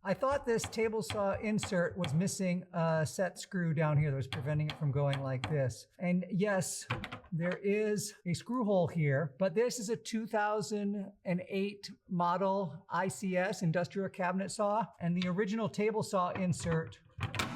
I thought this table saw insert was missing a set screw down here that was preventing it from going like this. And yes, there is a screw hole here, but this is a 2008 model ICS, industrial cabinet saw, and the original table saw insert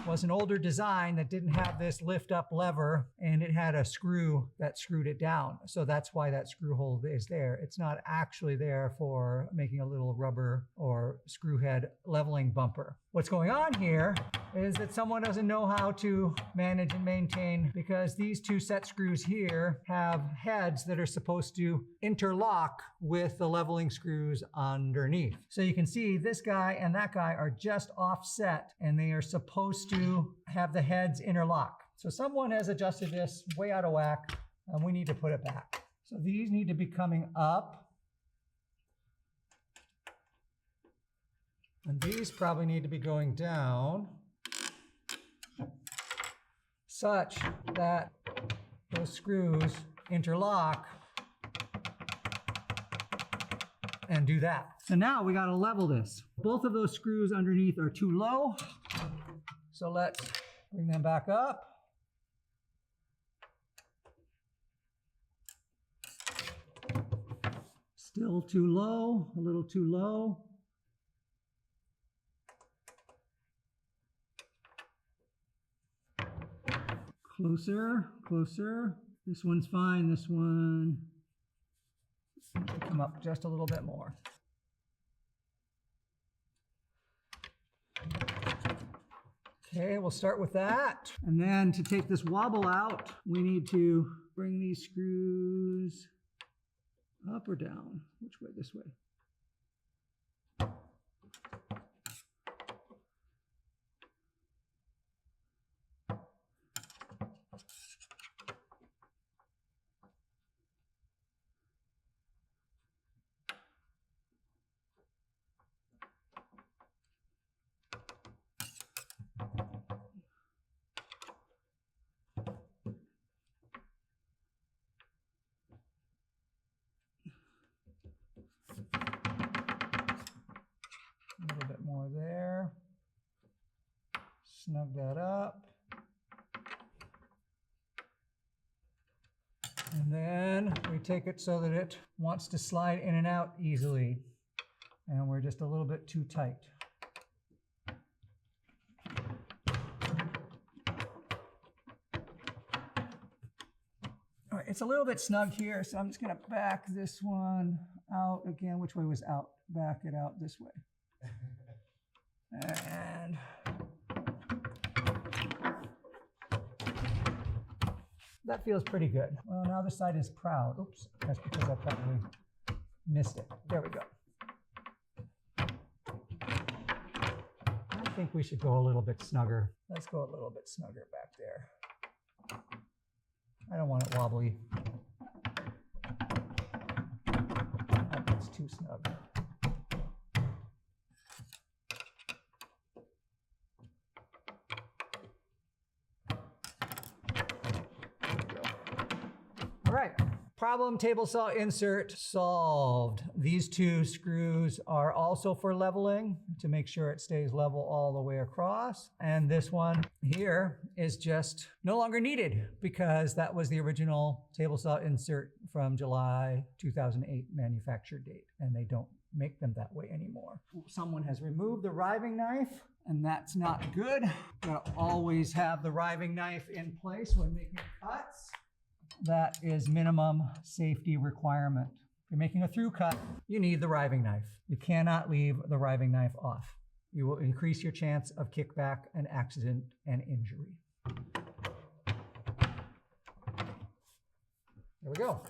was an older design that didn't have this lift up lever, and it had a screw that screwed it down. So that's why that screw hole is there. It's not actually there for making a little rubber or screw head leveling bumper. What's going on here is that someone doesn't know how to manage and maintain, because these two set screws here have heads that are supposed to interlock with the leveling screws underneath. So you can see this guy and that guy are just offset, and they are supposed to have the heads interlock. So someone has adjusted this way out of whack, and we need to put it back. So these need to be coming up. And these probably need to be going down such that those screws interlock and do that. So now we got to level this. Both of those screws underneath are too low. So let's bring them back up. Still too low, a little too low. Closer, closer. This one's fine, this one. Come up just a little bit more. Okay, we'll start with that. And then to take this wobble out, we need to bring these screws up or down. Which way? This way. A little bit more there. Snug that up. And then we take it so that it wants to slide in and out easily. And we're just a little bit too tight. All right, it's a little bit snug here, so I'm just going to back this one out again. Which way was out? Back it out this way. And that feels pretty good. Well, now this side is proud. Oops, that's because I probably missed it. There we go. I think we should go a little bit snugger. Let's go a little bit snugger back there. I don't want it wobbly. That's too snug. All right, problem table saw insert solved. These two screws are also for leveling to make sure it stays level all the way across. And this one here is just no longer needed because that was the original table saw insert from July 2008 manufacture date, and they don't make them that way anymore. Someone has removed the riving knife, and that's not good. You gotta always have the riving knife in place when making cuts. That is minimum safety requirement. If you're making a through cut, you need the riving knife. You cannot leave the riving knife off. You will increase your chance of kickback and accident and injury. There we go.